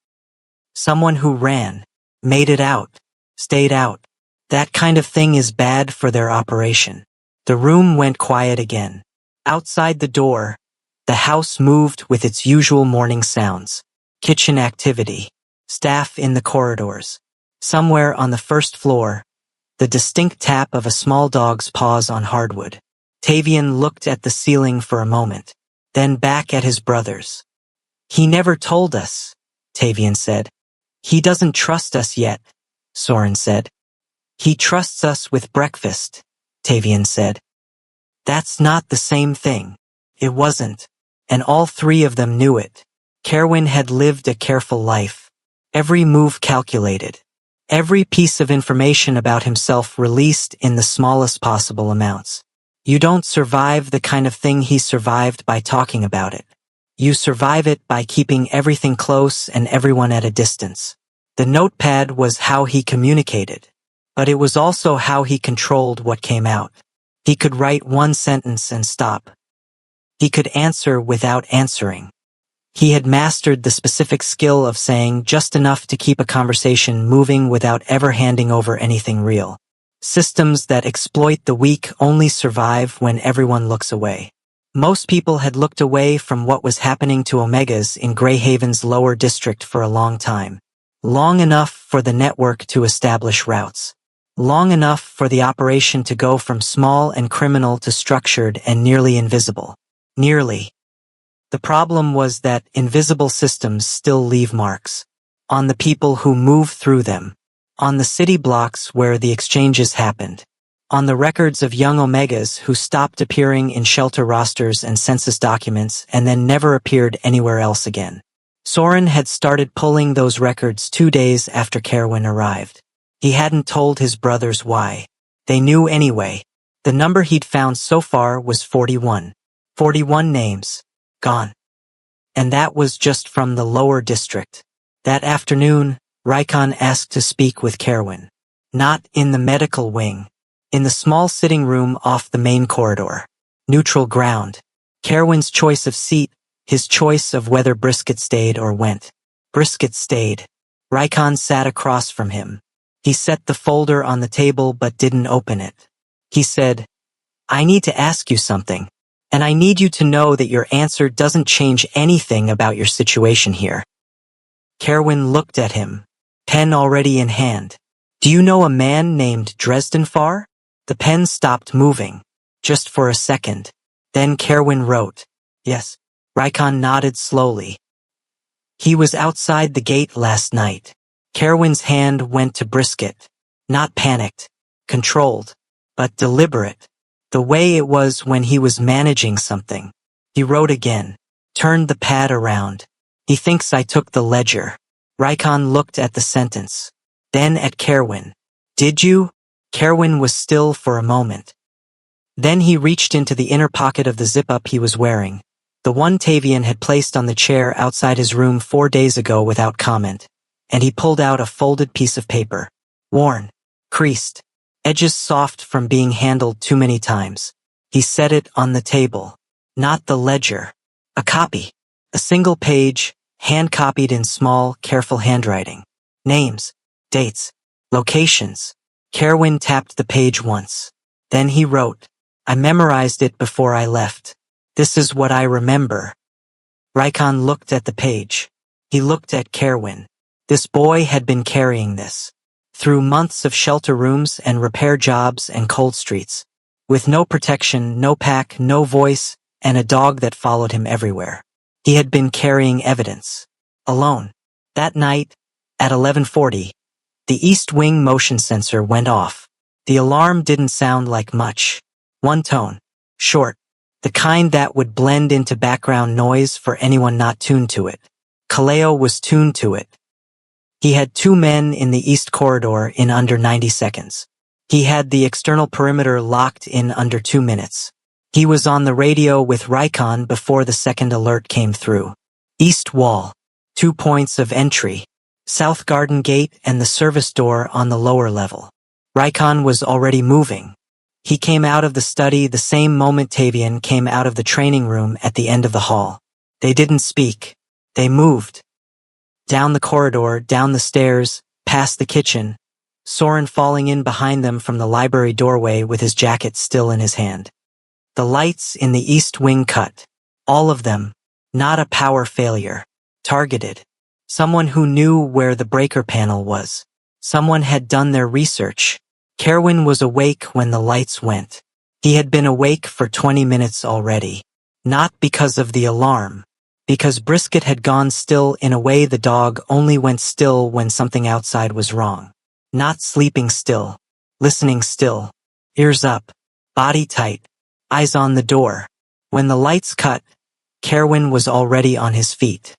S1: "Someone who ran, made it out, stayed out. That kind of thing is bad for their operation." The room went quiet again. Outside the door, the house moved with its usual morning sounds. Kitchen activity. Staff in the corridors. Somewhere on the first floor, the distinct tap of a small dog's paws on hardwood. Tavian looked at the ceiling for a moment, then back at his brothers. "He never told us," Tavian said. "He doesn't trust us yet," Soren said. "He trusts us with breakfast," Tavian said. "That's not the same thing." It wasn't, and all 3 of them knew it. Kerwin had lived a careful life. Every move calculated. Every piece of information about himself released in the smallest possible amounts. You don't survive the kind of thing he survived by talking about it. You survive it by keeping everything close and everyone at a distance. The notepad was how he communicated, but it was also how he controlled what came out. He could write 1 sentence and stop. He could answer without answering. He had mastered the specific skill of saying just enough to keep a conversation moving without ever handing over anything real. Systems that exploit the weak only survive when everyone looks away. Most people had looked away from what was happening to Omegas in Greyhaven's lower district for a long time. Long enough for the network to establish routes. Long enough for the operation to go from small and criminal to structured and nearly invisible. Nearly. The problem was that invisible systems still leave marks. on the people who move through them, on the city blocks where the exchanges happened, on the records of young Omegas who stopped appearing in shelter rosters and census documents and then never appeared anywhere else again. Soren had started pulling those records 2 days after Kerwin arrived. He hadn't told his brothers why. They knew anyway. The number he'd found so far was 41. 41 names. Gone. And that was just from the lower district. That afternoon, Rykon asked to speak with Kerwin. Not in the medical wing. In the small sitting room off the main corridor. Neutral ground. Kerwin's choice of seat, his choice of whether Brisket stayed or went. Brisket stayed. Rykon sat across from him. He set the folder on the table but didn't open it. He said, "I need to ask you something, and I need you to know that your answer doesn't change anything about your situation here." Kerwin looked at him, pen already in hand. "Do you know a man named Dresdenfar?" The pen stopped moving, just for a second. Then Kerwin wrote, "Yes." Rykon nodded slowly. "He was outside the gate last night." Kerwin's hand went to Brisket. Not panicked, controlled, but deliberate. The way it was when he was managing something. He wrote again, turned the pad around. "He thinks I took the ledger." Rykon looked at the sentence, then at Kerwin. "Did you?" Kerwin was still for a moment. Then he reached into the inner pocket of the zip-up he was wearing, the one Tavian had placed on the chair outside his room 4 days ago without comment, and he pulled out a folded piece of paper. Worn, creased, edges soft from being handled too many times. He set it on the table. Not the ledger. A copy. A single page, hand-copied in small, careful handwriting. Names, dates, locations. Kerwin tapped the page once. Then he wrote, "I memorized it before I left. This is what I remember." Rykon looked at the page. He looked at Kerwin. This boy had been carrying this. Through months of shelter rooms and repair jobs and cold streets. With no protection, no pack, no voice, and a dog that followed him everywhere. He had been carrying evidence. Alone. That night, at 11:40, the East Wing motion sensor went off. The alarm didn't sound like much. One tone. Short. The kind that would blend into background noise for anyone not tuned to it. Kaleo was tuned to it. He had 2 men in the East Corridor in under 90 seconds. He had the external perimeter locked in under 2 minutes. He was on the radio with Rykon before the second alert came through. East Wall. 2 points of entry. South Garden Gate and the service door on the lower level. Rykon was already moving. He came out of the study the same moment Tavian came out of the training room at the end of the hall. They didn't speak. They moved. Down the corridor, down the stairs, past the kitchen, Soren falling in behind them from the library doorway with his jacket still in his hand. The lights in the East Wing cut. All of them. Not a power failure. Targeted. Someone who knew where the breaker panel was. Someone had done their research. Kerwin was awake when the lights went. He had been awake for 20 minutes already. Not because of the alarm. Because Brisket had gone still in a way the dog only went still when something outside was wrong. Not sleeping still. Listening still. Ears up. Body tight. Eyes on the door. When the lights cut, Kerwin was already on his feet.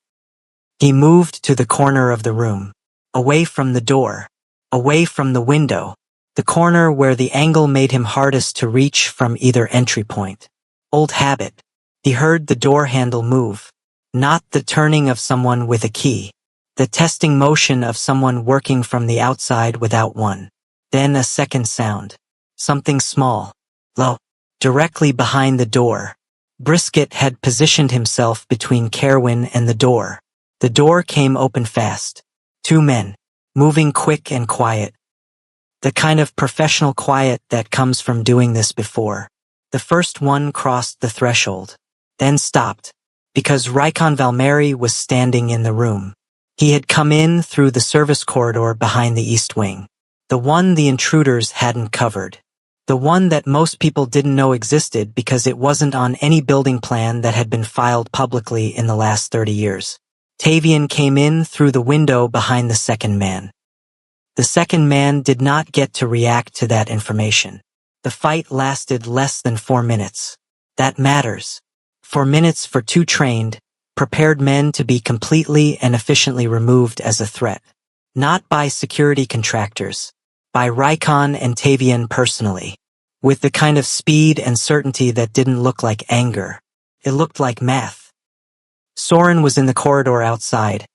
S1: He moved to the corner of the room. Away from the door. Away from the window. The corner where the angle made him hardest to reach from either entry point. Old habit. He heard the door handle move. Not the turning of someone with a key. The testing motion of someone working from the outside without one. Then a second sound. Something small. Low. Directly behind the door. Brisket had positioned himself between Kerwin and the door. The door came open fast. 2 men. Moving quick and quiet. The kind of professional quiet that comes from doing this before. The first one crossed the threshold. Then stopped. Because Rykon Valmeri was standing in the room. He had come in through the service corridor behind the East Wing. The one the intruders hadn't covered. The one that most people didn't know existed because it wasn't on any building plan that had been filed publicly in the last 30 years. Tavian came in through the window behind the second man. The second man did not get to react to that information. The fight lasted less than 4 minutes. That matters. 4 minutes for 2 trained, prepared men to be completely and efficiently removed as a threat. Not by security contractors, by Rykon and Tavian personally. With the kind of speed and certainty that didn't look like anger. It looked like math. Soren was in the corridor outside,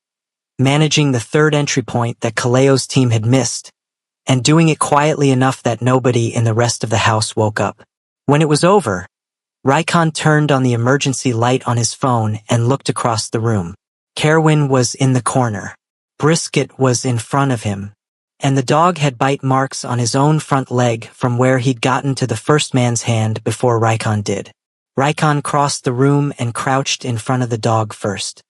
S1: managing the third entry point that Kaleo's team had missed, and doing it quietly enough that nobody in the rest of the house woke up. When it was over, Rykon turned on the emergency light on his phone and looked across the room. Kerwin was in the corner. Brisket was in front of him, and the dog had bite marks on his own front leg from where he'd gotten to the first man's hand before Rykon did. Rykon crossed the room and crouched in front of the dog first.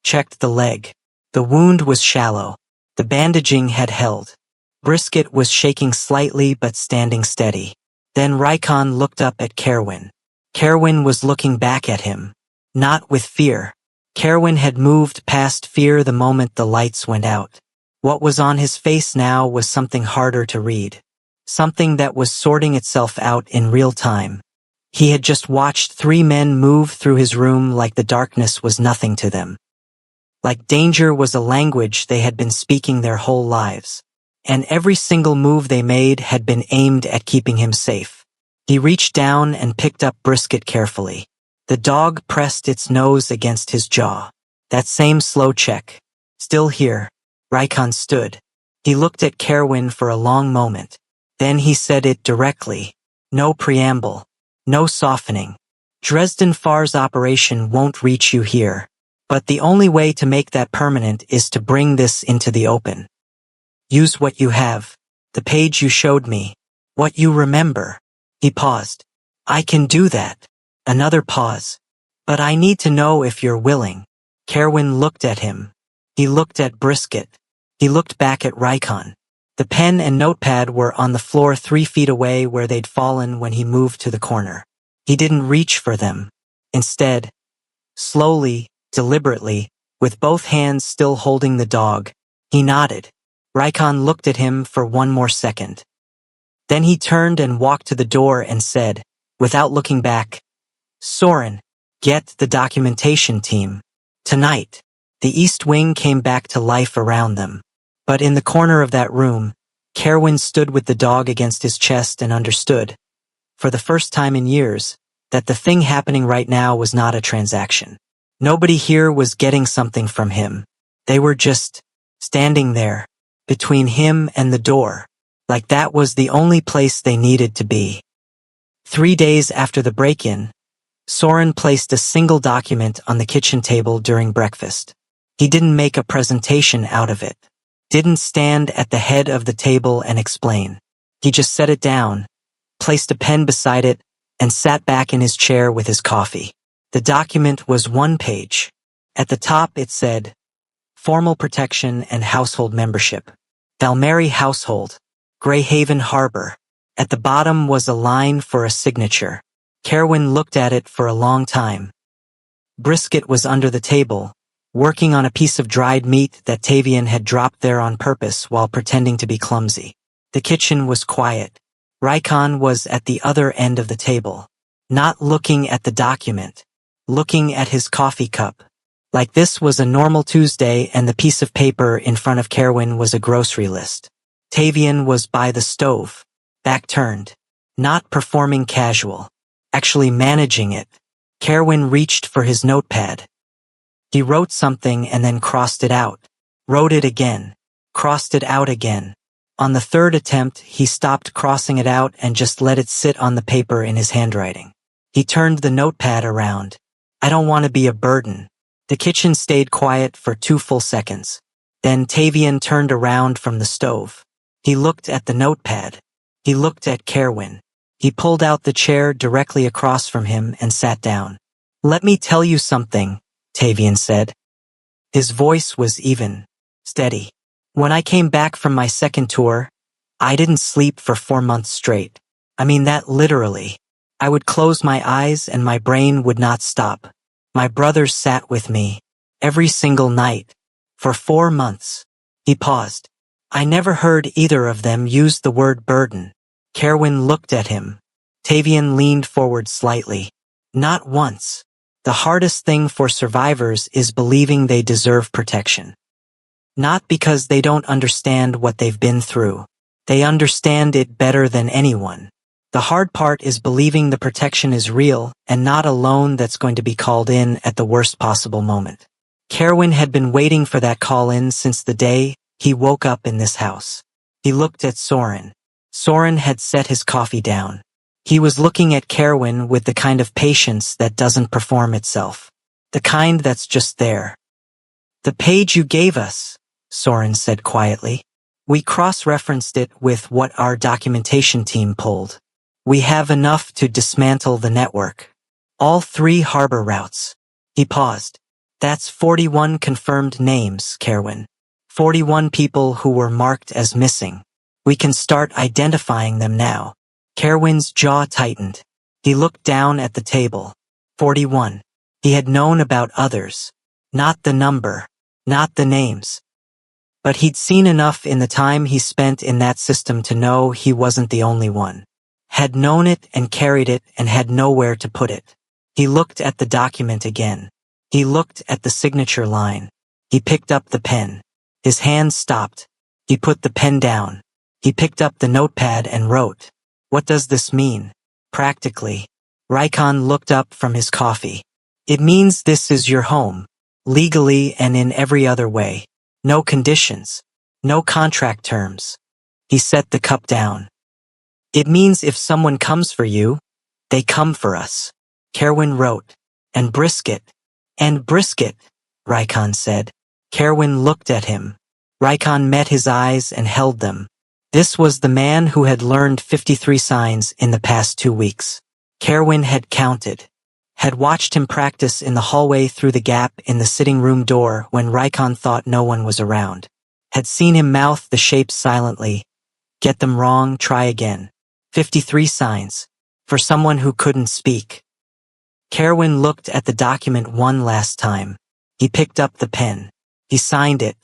S1: Checked the leg. The wound was shallow. The bandaging had held. Brisket was shaking slightly but standing steady. Then Rykon looked up at Kerwin. Kerwin was looking back at him. Not with fear. Kerwin had moved past fear the moment the lights went out. What was on his face now was something harder to read. Something that was sorting itself out in real time. He had just watched 3 men move through his room like the darkness was nothing to them. Like danger was a language they had been speaking their whole lives. And every single move they made had been aimed at keeping him safe. He reached down and picked up Brisket carefully. The dog pressed its nose against his jaw. That same slow check. Still here. Rykon stood. He looked at Kerwin for a long moment. Then he said it directly. No preamble. No softening. Dresden Far's operation won't reach you here. But the only way to make that permanent is to bring this into the open. Use what you have. The page you showed me. What you remember. He paused. I can do that. Another pause. But I need to know if you're willing. Kerwin looked at him. He looked at Brisket. He looked back at Rykon. The pen and notepad were on the floor 3 feet away where they'd fallen when he moved to the corner. He didn't reach for them. Instead, slowly, deliberately, with both hands still holding the dog, he nodded. Rykon looked at him for 1 more second. Then he turned and walked to the door and said, without looking back, Soren, get the documentation team. Tonight. The East Wing came back to life around them. But in the corner of that room, Kerwin stood with the dog against his chest and understood, for the first time in years, that the thing happening right now was not a transaction. Nobody here was getting something from him. They were just standing there, between him and the door, like that was the only place they needed to be. 3 days after the break-in, Soren placed a single document on the kitchen table during breakfast. He didn't make a presentation out of it. Didn't stand at the head of the table and explain. He just set it down, placed a pen beside it, and sat back in his chair with his coffee. The document was 1 page. At the top it said, Formal Protection and Household Membership. Valmeri Household. Greyhaven Harbor. At the bottom was a line for a signature. Kerwin looked at it for a long time. Brisket was under the table, working on a piece of dried meat that Tavian had dropped there on purpose while pretending to be clumsy. The kitchen was quiet. Rykon was at the other end of the table, not looking at the document, looking at his coffee cup. Like this was a normal Tuesday and the piece of paper in front of Kerwin was a grocery list. Tavian was by the stove, back turned, not performing casual, actually managing it. Kerwin reached for his notepad. He wrote something and then crossed it out, wrote it again, crossed it out again. On the 3rd attempt, he stopped crossing it out and just let it sit on the paper in his handwriting. He turned the notepad around. I don't want to be a burden. The kitchen stayed quiet for 2 full seconds. Then Tavian turned around from the stove. He looked at the notepad. He looked at Kerwin. He pulled out the chair directly across from him and sat down. Let me tell you something, Tavian said. His voice was even, steady. When I came back from my second tour, I didn't sleep for 4 months straight. I mean that literally. I would close my eyes and my brain would not stop. My brothers sat with me, Every single night. For 4 months. He paused. I never heard either of them use the word burden. Kerwin looked at him. Tavian leaned forward slightly. Not once. The hardest thing for survivors is believing they deserve protection. Not because they don't understand what they've been through. They understand it better than anyone. The hard part is believing the protection is real and not a loan that's going to be called in at the worst possible moment. Kerwin had been waiting for that call in since the day he woke up in this house. He looked at Soren. Soren had set his coffee down. He was looking at Kerwin with the kind of patience that doesn't perform itself. The kind that's just there. The page you gave us, Soren said quietly. We cross-referenced it with what our documentation team pulled. We have enough to dismantle the network. All 3 harbor routes. He paused. That's 41 confirmed names, Kerwin. 41 people who were marked as missing. We can start identifying them now. Kerwin's jaw tightened. He looked down at the table. 41. He had known about others. Not the number. Not the names. But he'd seen enough in the time he spent in that system to know he wasn't the only one. Had known it and carried it and had nowhere to put it. He looked at the document again. He looked at the signature line. He picked up the pen. His hand stopped. He put the pen down. He picked up the notepad and wrote. What does this mean? Practically. Rykon looked up from his coffee. It means this is your home. Legally and in every other way. No conditions. No contract terms. He set the cup down. It means if someone comes for you, they come for us. Kerwin wrote. And brisket. And brisket, Rykon said. Kerwin looked at him. Rykon met his eyes and held them. This was the man who had learned 53 signs in the past 2 weeks. Kerwin had counted. Had watched him practice in the hallway through the gap in the sitting room door when Rykon thought no one was around. Had seen him mouth the shapes silently. Get them wrong, try again. 53 signs. For someone who couldn't speak. Kerwin looked at the document one last time. He picked up the pen. He signed it.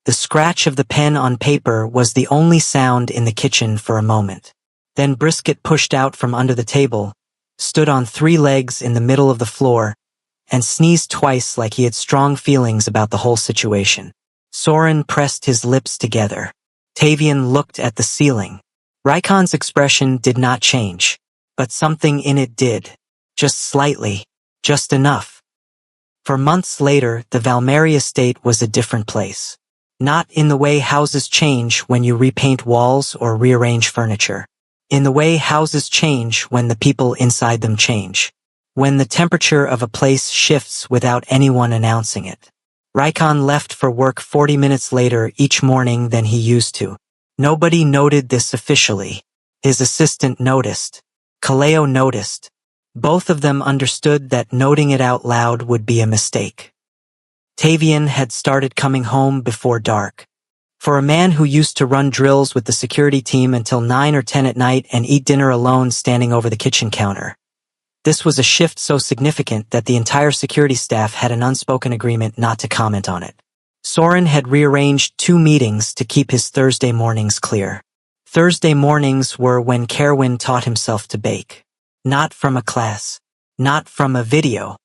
S1: The scratch of the pen on paper was the only sound in the kitchen for a moment. Then Brisket pushed out from under the table, stood on 3 legs in the middle of the floor, and sneezed twice like he had strong feelings about the whole situation. Soren pressed his lips together. Tavian looked at the ceiling. Rykon's expression did not change, but something in it did. Just slightly. Just enough. For months later, the Valmeri estate was a different place. Not in the way houses change when you repaint walls or rearrange furniture. In the way houses change when the people inside them change. When the temperature of a place shifts without anyone announcing it. Rykon left for work 40 minutes later each morning than he used to. Nobody noted this officially. His assistant noticed. Kaleo noticed. Both of them understood that noting it out loud would be a mistake. Tavian had started coming home before dark. For a man who used to run drills with the security team until 9 or 10 at night and eat dinner alone standing over the kitchen counter. This was a shift so significant that the entire security staff had an unspoken agreement not to comment on it. Soren had rearranged 2 meetings to keep his Thursday mornings clear. Thursday mornings were when Kerwin taught himself to bake. Not from a class. Not from a video.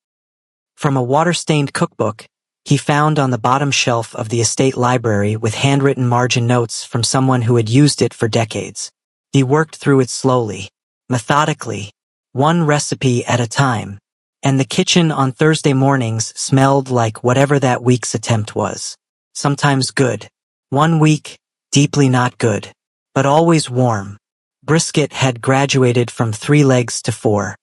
S1: From a water-stained cookbook he found on the bottom shelf of the estate library with handwritten margin notes from someone who had used it for decades. He worked through it slowly, methodically, one recipe at a time, and the kitchen on Thursday mornings smelled like whatever that week's attempt was. Sometimes good. One week, deeply not good, but always warm. Brisket had graduated from 3 legs to 4.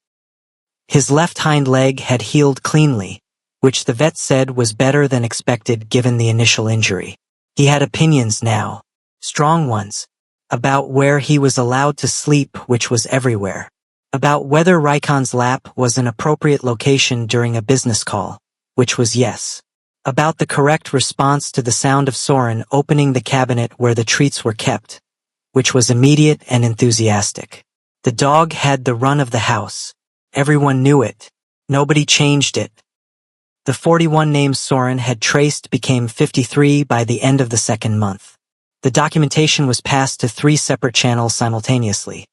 S1: His left hind leg had healed cleanly, which the vet said was better than expected given the initial injury. He had opinions now, strong ones, about where he was allowed to sleep, which was everywhere. About whether Rykon's lap was an appropriate location during a business call, which was yes. About the correct response to the sound of Soren opening the cabinet where the treats were kept, which was immediate and enthusiastic. The dog had the run of the house. Everyone knew it. Nobody changed it. The 41 names Soren had traced became 53 by the end of the second month. The documentation was passed to 3 separate channels simultaneously: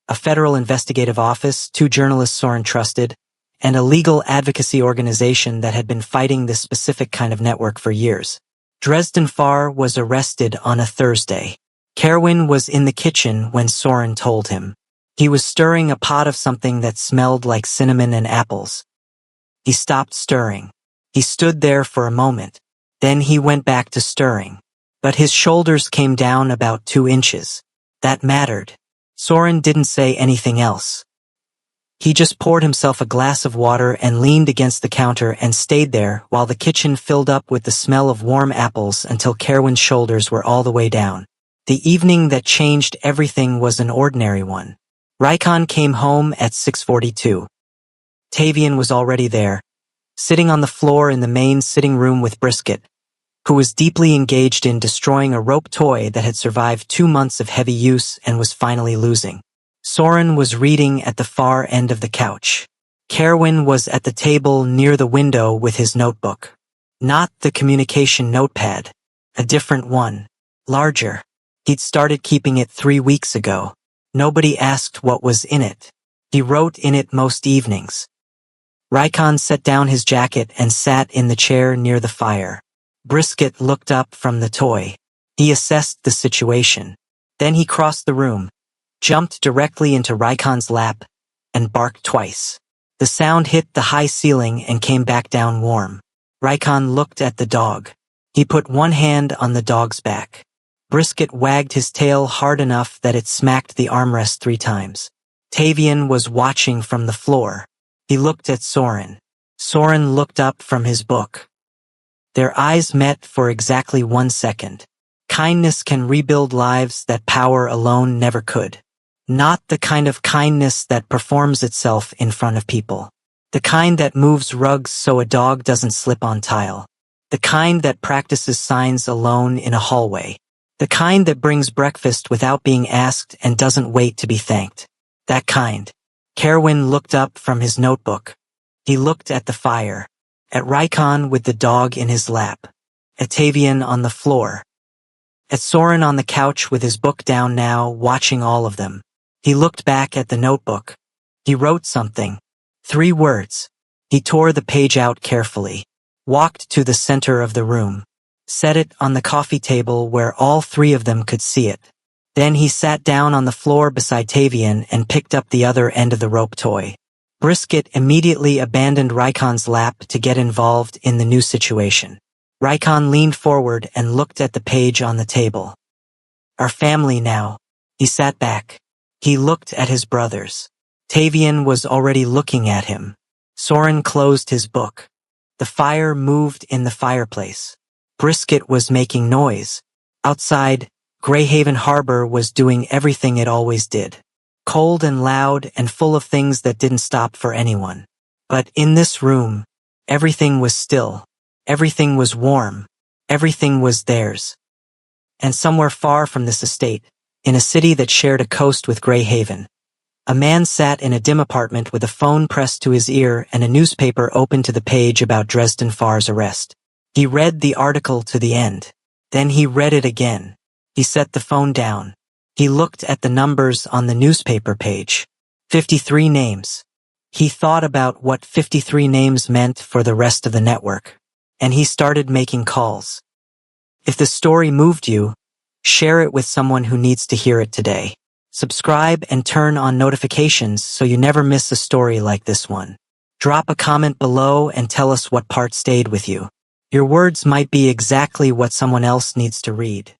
S1: a federal investigative office, 2 journalists Soren trusted, and a legal advocacy organization that had been fighting this specific kind of network for years. Dresden Farr was arrested on a Thursday. Kerwin was in the kitchen when Soren told him. He was stirring a pot of something that smelled like cinnamon and apples. He stopped stirring. He stood there for a moment. Then he went back to stirring. But his shoulders came down about 2 inches. That mattered. Soren didn't say anything else. He just poured himself a glass of water and leaned against the counter and stayed there while the kitchen filled up with the smell of warm apples until Kerwin's shoulders were all the way down. The evening that changed everything was an ordinary one. Rykon came home at 6:42. Tavian was already there, sitting on the floor in the main sitting room with Brisket, who was deeply engaged in destroying a rope toy that had survived 2 months of heavy use and was finally losing. Soren was reading at the far end of the couch. Kerwin was at the table near the window with his notebook. Not the communication notepad. A different one. Larger. He'd started keeping it 3 weeks ago. Nobody asked what was in it. He wrote in it most evenings. Rykon set down his jacket and sat in the chair near the fire. Brisket looked up from the toy. He assessed the situation. Then he crossed the room, jumped directly into Rykon's lap, and barked twice. The sound hit the high ceiling and came back down warm. Rykon looked at the dog. He put one hand on the dog's back. Brisket wagged his tail hard enough that it smacked the armrest 3 times. Tavian was watching from the floor. He looked at Soren. Soren looked up from his book. Their eyes met for exactly 1 second. Kindness can rebuild lives that power alone never could. Not the kind of kindness that performs itself in front of people. The kind that moves rugs so a dog doesn't slip on tile. The kind that practices signs alone in a hallway. The kind that brings breakfast without being asked and doesn't wait to be thanked. That kind. Kerwin looked up from his notebook. He looked at the fire. At Rykon with the dog in his lap. At Tavian on the floor. At Soren on the couch with his book down now, watching all of them. He looked back at the notebook. He wrote something. 3 words. He tore the page out carefully. Walked to the center of the room. Set it on the coffee table where all 3 of them could see it. Then he sat down on the floor beside Tavian and picked up the other end of the rope toy. Brisket immediately abandoned Rykon's lap to get involved in the new situation. Rykon leaned forward and looked at the page on the table. Our family now. He sat back. He looked at his brothers. Tavian was already looking at him. Soren closed his book. The fire moved in the fireplace. Brisket was making noise. Outside, Greyhaven Harbor was doing everything it always did. Cold and loud and full of things that didn't stop for anyone. But in this room, everything was still. Everything was warm. Everything was theirs. And somewhere far from this estate, in a city that shared a coast with Greyhaven, a man sat in a dim apartment with a phone pressed to his ear and a newspaper open to the page about Dresden Farr's arrest. He read the article to the end. Then he read it again. He set the phone down. He looked at the numbers on the newspaper page. 53 names. He thought about what 53 names meant for the rest of the network. And he started making calls. If the story moved you, share it with someone who needs to hear it today. Subscribe and turn on notifications so you never miss a story like this one. Drop a comment below and tell us what part stayed with you. Your words might be exactly what someone else needs to read.